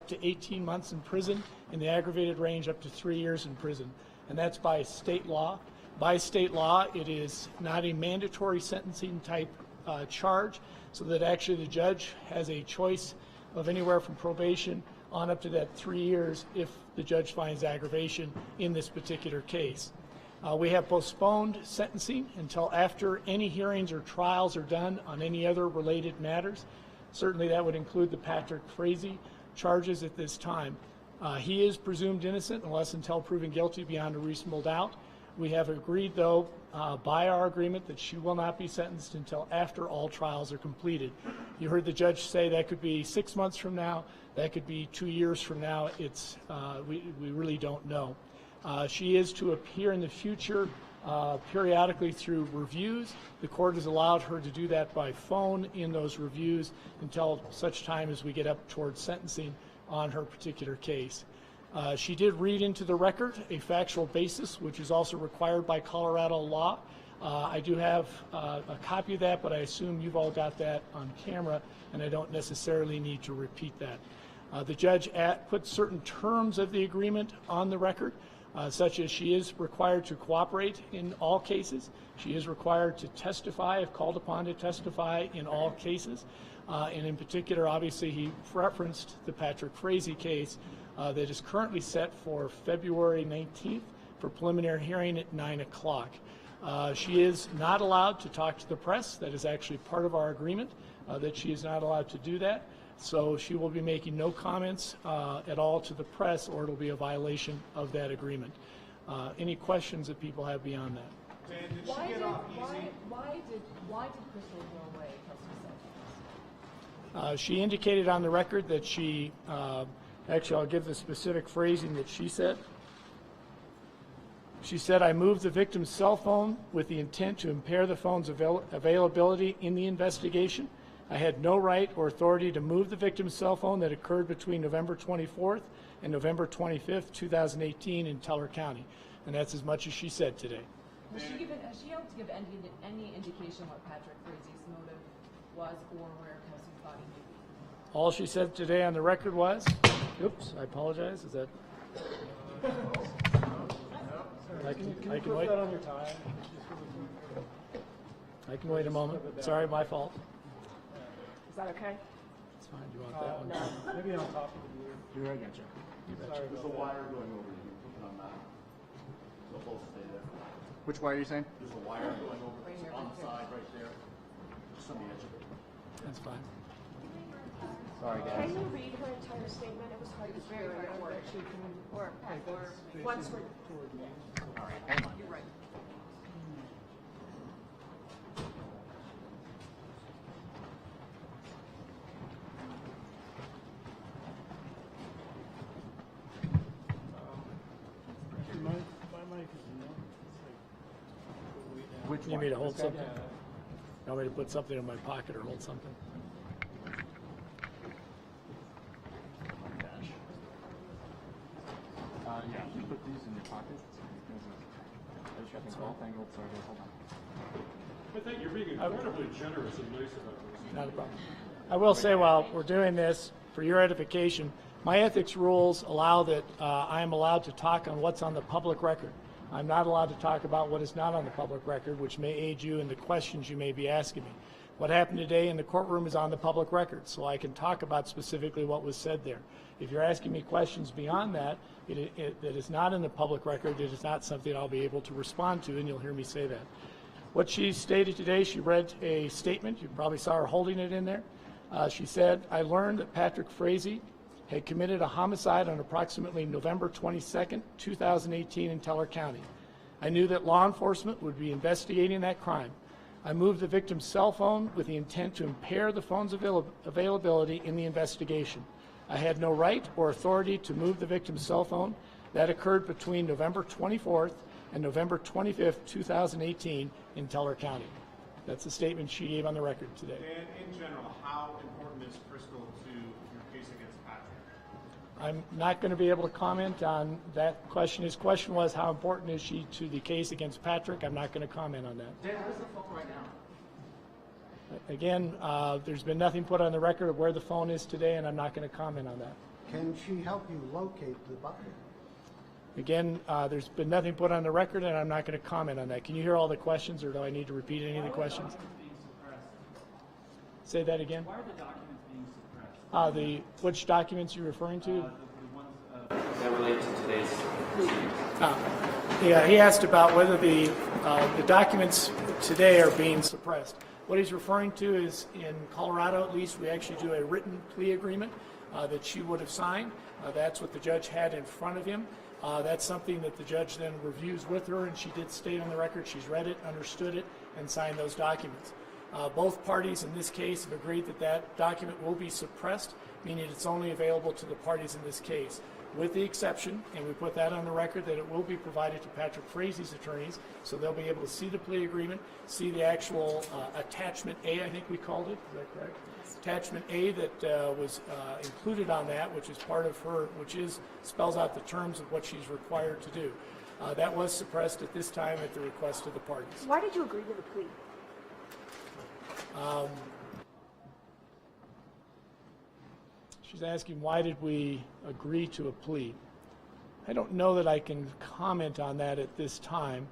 to 18 months in prison, in the aggravated range up to 3 years in prison. And that's by state law. By state law, it is not a mandatory sentencing type charge, so that actually the judge has a choice of anywhere from probation on up to that 3 years if the judge finds aggravation in this particular case. We have postponed sentencing until after any hearings or trials are done on any other related matters. Certainly that would include the Patrick Frazee charges at this time. He is presumed innocent unless until proven guilty beyond a reasonable doubt. We have agreed, though, by our agreement that she will not be sentenced until after all trials are completed. You heard the judge say that could be 6 months from now, that could be 2 years from now. We really don't know. She is to appear in the future periodically through reviews. The court has allowed her to do that by phone in those reviews until such time as we get up towards sentencing on her particular case. She did read into the record a factual basis, which is also required by Colorado law. I do have a copy of that, but I assume you've all got that on camera, and I don't necessarily need to repeat that. The judge put certain terms of the agreement on the record, such as she is required to cooperate in all cases. She is required to testify if called upon to testify in all cases. And in particular, obviously, he referenced the Patrick Frazee case that is currently set for February 19th for preliminary hearing at 9 o'clock. She is not allowed to talk to the press. That is actually part of our agreement, that she is not allowed to do that. So she will be making no comments at all to the press, or it'll be a violation of that agreement. Any questions that people have beyond that? Dan, did she get off easy? Why did Krystal go away, Kelsey said? She indicated on the record that she, actually I'll give the specific phrasing that she said. She said, "I moved the victim's cell phone with the intent to impair the phone's availability in the investigation. I had no right or authority to move the victim's cell phone that occurred between November 24th and November 25th, 2018 in Teller County." And that's as much as she said today. Has she able to give any indication what Patrick Frazee's motive was or where Kelsey's body may be? All she said today on the record was, oops, I apologize, is that? I can wait. That on your tie? I can wait a moment. Sorry, my fault. Is that okay? It's fine. Do you want that one? No. Maybe on top of the blue. Here, I got you. Sorry There's a about wire going over you. Put it on that. They'll both stay there. Which wire are you saying? There's a wire going over Right here, on right the side right there. Just on the edge of it. That's fine. Sorry, Can guys. you read her entire statement? It was hard to hear. Or she can, or Once we're All right, hold on. you're right. My mic is not. Which You need me to one? hold This guy? something? You want me to put something in my pocket or hold something? Yeah, you put these in your pockets. I just got the small thing. Sorry, guys, hold on. I think you're being incredibly generous and nice about this. Not a problem. I will say while we're doing this, for your edification, my ethics rules allow that I am allowed to talk on what's on the public record. I'm not allowed to talk about what is not on the public record, which may aid you in the questions you may be asking me. What happened today in the courtroom is on the public record, so I can talk about specifically what was said there. If you're asking me questions beyond that, that is not in the public record, it is not something I'll be able to respond to, and you'll hear me say that. What she stated today, she read a statement. You probably saw her holding it in there. She said, "I learned that Patrick Frazee had committed a homicide on approximately November 22nd, 2018 in Teller County. I knew that law enforcement would be investigating that crime. I moved the victim's cell phone with the intent to impair the phone's availability in the investigation. I had no right or authority to move the victim's cell phone. That occurred between November 24th and November 25th, 2018 in Teller County." That's the statement she gave on the record today. And in general, how important is Krystal to your case against Patrick? I'm not going to be able to comment on that question. His question was, how important is she to the case against Patrick? I'm not going to comment on that. Dan, where's the phone right now? Again, there's been nothing put on the record of where the phone is today, and I'm not going to comment on that. Can she help you locate the bucket? Again, there's been nothing put on the record, and I'm not going to comment on that. Can you hear all the questions, or do I need to repeat any of the questions? Say that again. Why are the documents being suppressed? Which documents are you referring to? The ones that relate to today's proceedings. Yeah, he asked about whether the documents today are being suppressed. What he's referring to is, in Colorado at least, we actually do a written plea agreement that she would have signed. That's what the judge had in front of him. That's something that the judge then reviews with her, and she did state on the record she's read it, understood it, and signed those documents. Both parties in this case have agreed that that document will be suppressed, meaning it's only available to the parties in this case, with the exception, and we put that on the record, that it will be provided to Patrick Frazie's attorneys, so they'll be able to see the plea agreement, see the actual attachment A, I think we called it, is that correct? Attachment A that was included on that, which is part of her, spells out the terms of what she's required to do. That was suppressed at this time at the request of the parties. Why did you agree to the plea? She's asking, why did we agree to a plea? I don't know that I can comment on that at this time.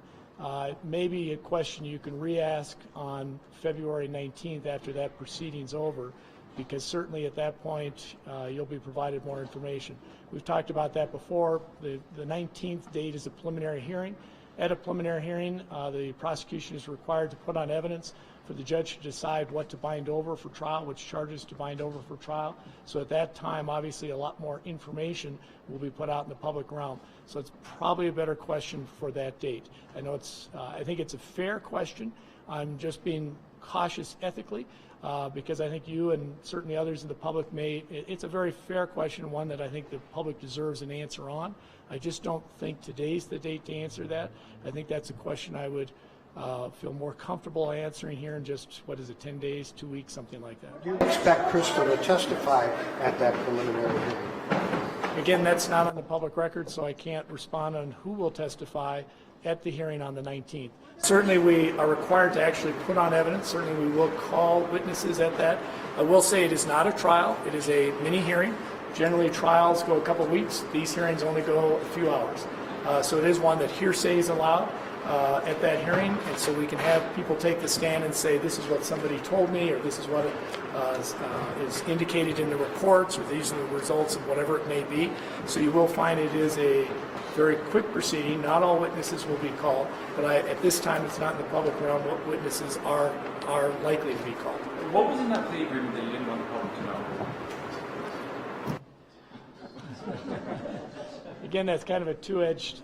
Maybe a question you can re-ask on February 19th after that proceeding's over, because certainly at that point you'll be provided more information. We've talked about that before. The 19th date is a preliminary hearing. At a preliminary hearing, the prosecution is required to put on evidence for the judge to decide what to bind over for trial, which charges to bind over for trial. So at that time, obviously, a lot more information will be put out in the public realm. So it's probably a better question for that date. I know I think it's a fair question. I'm just being cautious ethically because I think you and certainly others in the public it's a very fair question, one that I think the public deserves an answer on. I just don't think today's the date to answer that. I think that's a question I would feel more comfortable answering here in just, 10 days, 2 weeks, something like that. Do you expect Krystal to testify at that preliminary hearing? Again, that's not on the public record, so I can't respond on who will testify at the hearing on the 19th. Certainly we are required to actually put on evidence. Certainly we will call witnesses at that. I will say it is not a trial. It is a mini hearing. Generally trials go a couple of weeks. These hearings only go a few hours. So it is one that hearsay is allowed at that hearing, and so we can have people take the stand and say, this is what somebody told me, or this is what is indicated in the reports, or these are the results of whatever it may be. So you will find it is a very quick proceeding. Not all witnesses will be called, but at this time it's not in the public realm what witnesses are likely to be called. What was in that plea agreement that you didn't want the public to know? Again, that's kind of a two-edged.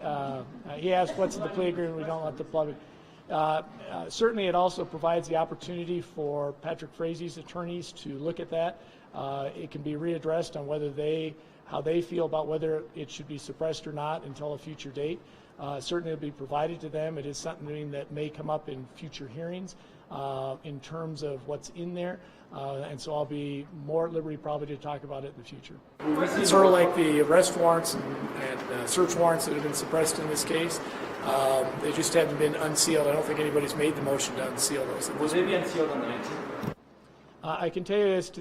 He asked, what's in the plea agreement we don't want the public. Certainly it also provides the opportunity for Patrick Frazie's attorneys to look at that. It can be readdressed on how they feel about whether it should be suppressed or not until a future date. Certainly it will be provided to them. It is something that may come up in future hearings in terms of what's in there. And so I'll be more at liberty probably to talk about it in the future. It's sort of like the arrest warrants and search warrants that have been suppressed in this case. They just haven't been unsealed. I don't think anybody's made the motion to unseal those. Will they be unsealed on the 19th? I can tell you this,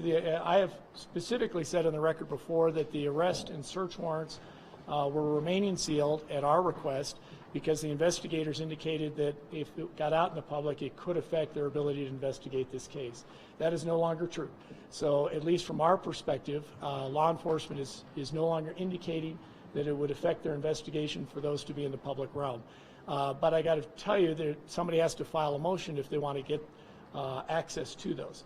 I have specifically said on the record before that the arrest and search warrants were remaining sealed at our request because the investigators indicated that if it got out in the public, it could affect their ability to investigate this case. That is no longer true. So at least from our perspective, law enforcement is no longer indicating that it would affect their investigation for those to be in the public realm. But I got to tell you that somebody has to file a motion if they want to get access to those.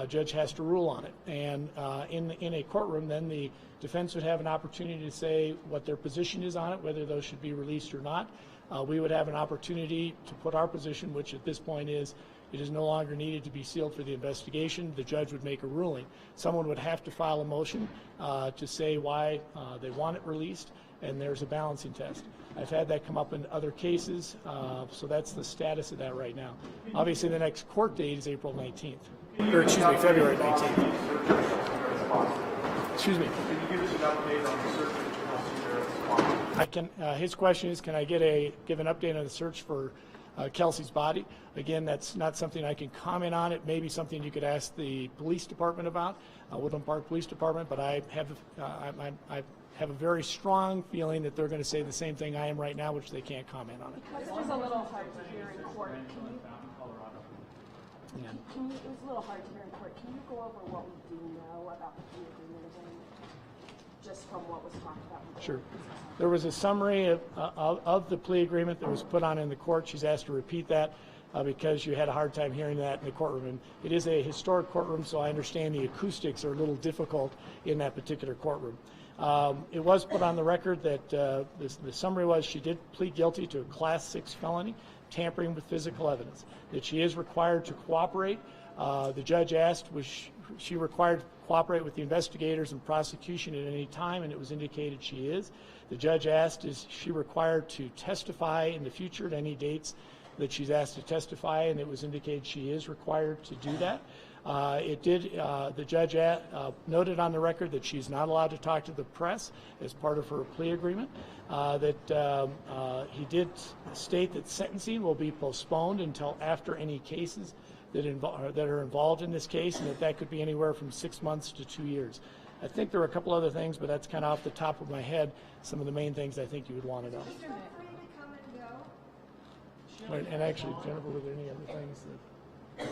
Judge has to rule on it. And in a courtroom, then the defense would have an opportunity to say what their position is on it, whether those should be released or not. We would have an opportunity to put our position, which at this point is it is no longer needed to be sealed for the investigation. The judge would make a ruling. Someone would have to file a motion to say why they want it released, and there's a balancing test. I've had that come up in other cases, so that's the status of that right now. Obviously, the next court date is April 19th. Or excuse me, February 19th. Excuse me. Can you give us an update on the search for Kelsey Berreth? I can. His question is, can I give an update on the search for Kelsey's body. Again, that's not something I can comment on. It may be something you could ask the police department about, Woodland Park Police Department, but I have a very strong feeling that they're going to say the same thing I am right now, which they can't comment on it. Because it was a little hard to hear in court. It was a little hard to hear in court. Can you go over what we do know about the plea agreement again, just from what was talked about? Sure. There was a summary of the plea agreement that was put on in the court. She's asked to repeat that because you had a hard time hearing that in the courtroom. And it is a historic courtroom, so I understand the acoustics are a little difficult in that particular courtroom. It was put on the record that the summary was she did plead guilty to a Class 6 felony, tampering with physical evidence, that she is required to cooperate. The judge asked, was she required to cooperate with the investigators and prosecution at any time, and it was indicated she is. The judge asked, is she required to testify in the future at any dates that she's asked to testify, and it was indicated she is required to do that. The judge noted on the record that she's not allowed to talk to the press as part of her plea agreement, he did state that sentencing will be postponed until after any cases that are involved in this case, and that could be anywhere from 6 months to 2 years. I think there are a couple other things, but that's kind of off the top of my head, some of the main things I think you would want to know. And actually, Jennifer, were there any other things that...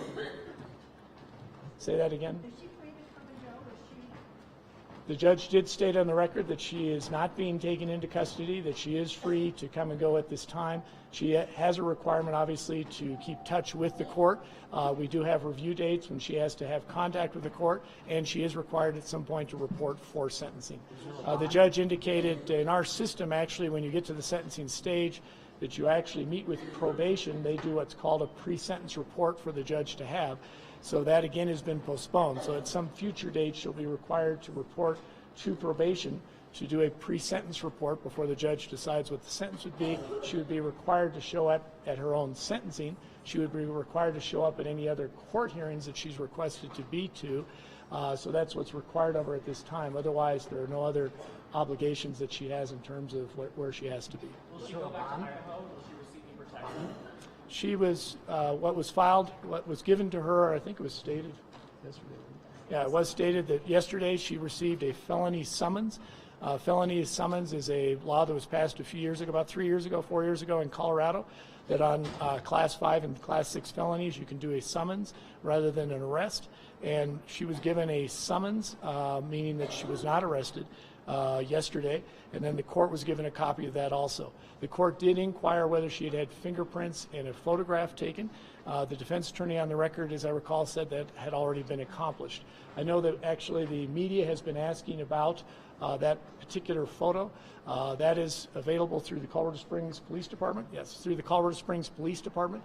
Say that again? Is she free to come and go? The judge did state on the record that she is not being taken into custody, that she is free to come and go at this time. She has a requirement, obviously, to keep touch with the court. We do have review dates when she has to have contact with the court, and she is required at some point to report for sentencing. The judge indicated in our system, actually, when you get to the sentencing stage, that you actually meet with probation. They do what's called a pre-sentence report for the judge to have. So that, again, has been postponed. So at some future date, she'll be required to report to probation to do a pre-sentence report before the judge decides what the sentence would be. She would be required to show up at her own sentencing. She would be required to show up at any other court hearings that she's requested to be to. So that's what's required of her at this time. Otherwise, there are no other obligations that she has in terms of where she has to be. Will she go back to Idaho? Will she receive any protection? She was, what was given to her, I think it was stated yesterday. Yeah, it was stated that yesterday she received a felony summons. Felony summons is a law that was passed a few years ago, about 3 years ago, 4 years ago in Colorado, that on Class 5 and Class 6 felonies, you can do a summons rather than an arrest. And she was given a summons, meaning that she was not arrested yesterday, and then the court was given a copy of that also. The court did inquire whether she had had fingerprints and a photograph taken. The defense attorney on the record, as I recall, said that had already been accomplished. I know that actually the media has been asking about that particular photo. That is available through the Colorado Springs Police Department. Yes, through the Colorado Springs Police Department.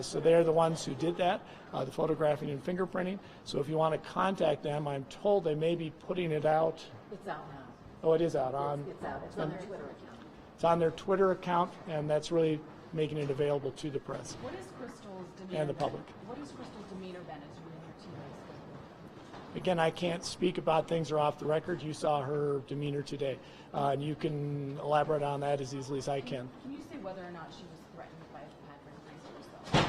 So they're the ones who did that, the photographing and fingerprinting. So if you want to contact them, I'm told they may be putting it out. It's out now. Oh, it is out on. It's out. It's on their Twitter account. It's on their Twitter account, and that's really making it available to the press What is Krystal's demeanor? and the public. What is Krystal's demeanor been as you and your teammates? Again, I can't speak about things that are off the record. You saw her demeanor today, and you can elaborate on that as easily as I can. Can you say whether or not she was threatened by Patrick Grace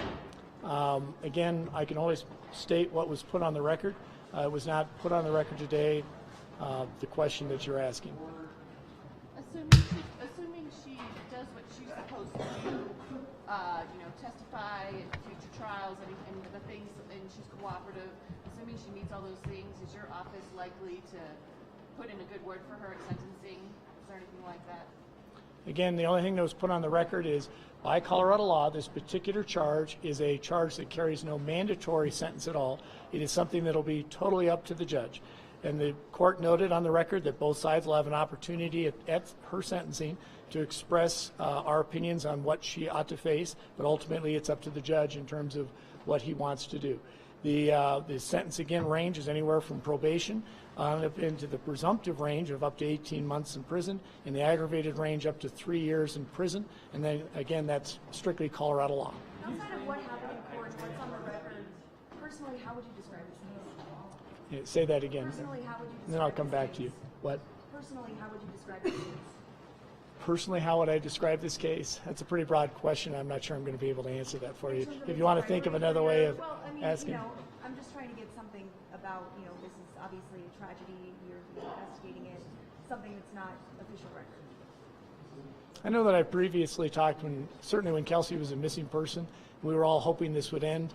herself? Again, I can only state what was put on the record. It was not put on the record today, the question that you're asking. Assuming she does what she's supposed to do, testify at future trials and the things, and she's cooperative, assuming she meets all those things, is your office likely to put in a good word for her at sentencing? Is there anything like that? Again, the only thing that was put on the record is, by Colorado law, this particular charge is a charge that carries no mandatory sentence at all. It is something that will be totally up to the judge. And the court noted on the record that both sides will have an opportunity at her sentencing to express our opinions on what she ought to face, but ultimately it's up to the judge in terms of what he wants to do. The sentence, again, range is anywhere from probation into the presumptive range of up to 18 months in prison, and the aggravated range up to 3 years in prison. And then, again, that's strictly Colorado law. Outside of what happened in court, what's on the record, personally, how would you describe this case? Say that again. Personally, how would you describe And then I'll come this back case? to you. What? Personally, how would you describe this case? Personally, how would I describe this case? That's a pretty broad question. I'm not sure I'm going to be able to answer that for you. If you want to think of another way of asking. I'm just trying to get something about, this is obviously a tragedy, you're investigating it, something that's not official record. I know that I previously talked certainly when Kelsey was a missing person, we were all hoping this would end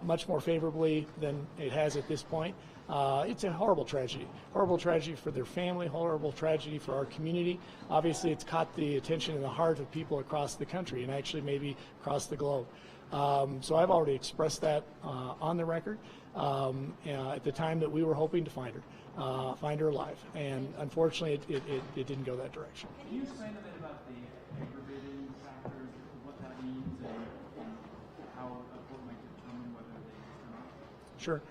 much more favorably than it has at this point. It's a horrible tragedy for their family, horrible tragedy for our community. Obviously, it's caught the attention and the heart of people across the country and actually maybe across the globe. So I've already expressed that on the record at the time that we were hoping to find her alive. And unfortunately, it didn't go that direction. Can you explain a bit about the aggravating factors, what that means, and how a court might determine whether they exist or not? Sure.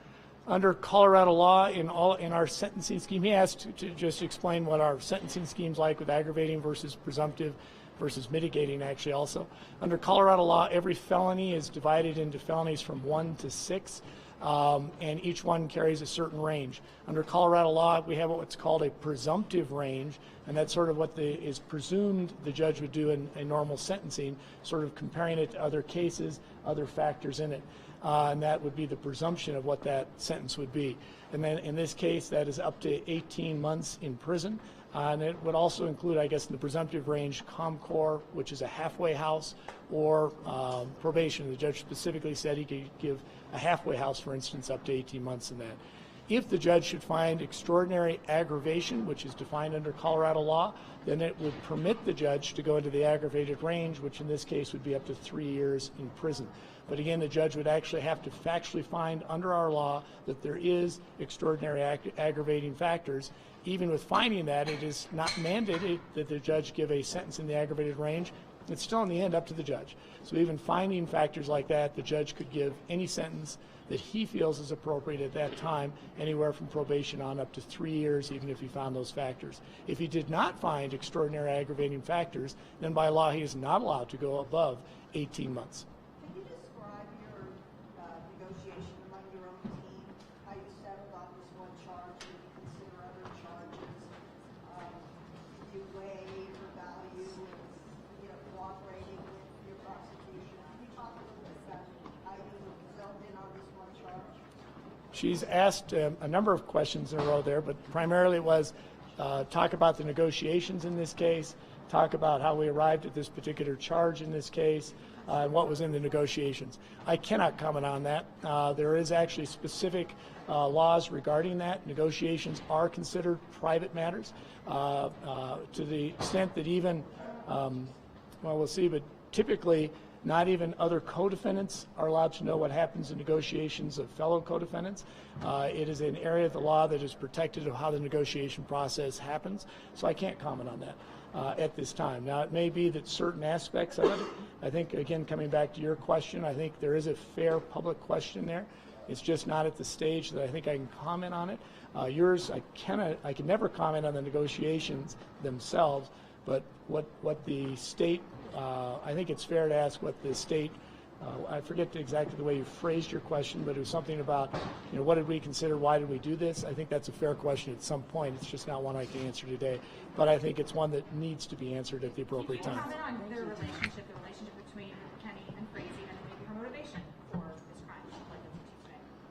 Under Colorado law, in our sentencing scheme, he asked to just explain what our sentencing scheme's like with aggravating versus presumptive versus mitigating, actually, also. Under Colorado law, every felony is divided into felonies from 1 to 6, and each one carries a certain range. Under Colorado law, we have what's called a presumptive range, and that's sort of what is presumed the judge would do in a normal sentencing, sort of comparing it to other cases, other factors in it. And that would be the presumption of what that sentence would be. And then in this case, that is up to 18 months in prison. And it would also include, I guess, in the presumptive range, ComCore, which is a halfway house, or probation. The judge specifically said he could give a halfway house, for instance, up to 18 months in that. If the judge should find extraordinary aggravation, which is defined under Colorado law, then it would permit the judge to go into the aggravated range, which in this case would be up to 3 years in prison. But again, the judge would actually have to factually find under our law that there is extraordinary aggravating factors. Even with finding that, it is not mandated that the judge give a sentence in the aggravated range. It's still in the end up to the judge. So even finding factors like that, the judge could give any sentence that he feels is appropriate at that time, anywhere from probation on up to 3 years, even if he found those factors. If he did not find extraordinary aggravating factors, then by law he is not allowed to go above 18 months. Can you describe your negotiation among your own team, how you settled on this one charge, did you consider other charges, you weigh or value, cooperating with your prosecution? Can you talk a little bit about how you zoned in on this one charge? She's asked a number of questions in a row there, but primarily it was talk about the negotiations in this case, talk about how we arrived at this particular charge in this case, and what was in the negotiations. I cannot comment on that. There is actually specific laws regarding that. Negotiations are considered private matters to the extent that even, well, we'll see, but typically not even other co-defendants are allowed to know what happens in negotiations of fellow co-defendants. It is an area of the law that is protected of how the negotiation process happens, so I can't comment on that at this time. Now, it may be that certain aspects of it, I think, again, coming back to your question, I think there is a fair public question there. It's just not at the stage that I think I can comment on it. Yours, I can never comment on the negotiations themselves, but what the state, I think it's fair to ask what the state, I forget exactly the way you phrased your question, but it was something about, what did we consider, why did we do this? I think that's a fair question at some point. It's just not one I can answer today, but I think it's one that needs to be answered at the appropriate time. Comment on their relationship, the relationship between Kenny and Frazee, and maybe her motivation for this crime,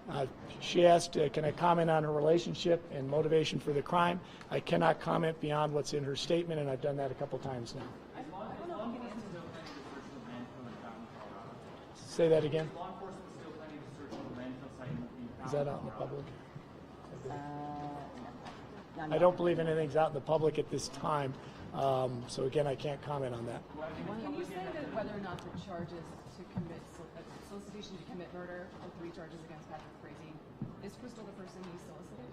like She asked, can I comment on her relationship and motivation for the crime? I cannot comment beyond what's in her statement, and I've done that a couple times now. Say that again. Law enforcement still planning to search the landfill site in the Is that out in the public? I don't believe anything's out in the public at this time, so again, I can't comment on that. Can you say that whether or not the charges to commit solicitation to commit murder, the 3 charges against Patrick Frazee, is Krystal the person he solicited?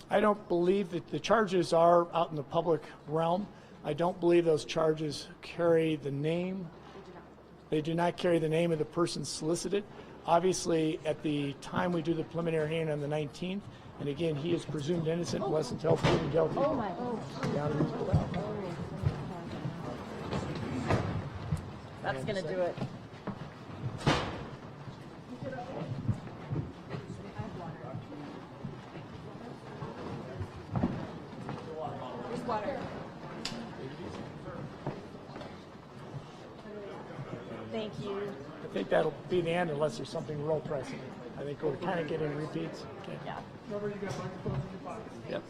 I don't believe that the charges are out in the public realm. I don't believe those charges carry the name. They do not carry the name of the person solicited. Obviously, at the time we do the preliminary hearing on the 19th, and again, he is presumed innocent unless until proven guilty. Oh my. That's going to do it. There's water. Thank you. I think that'll be the end unless there's something real pressing. I think we're kind of getting repeats. Okay. Yeah. Yep.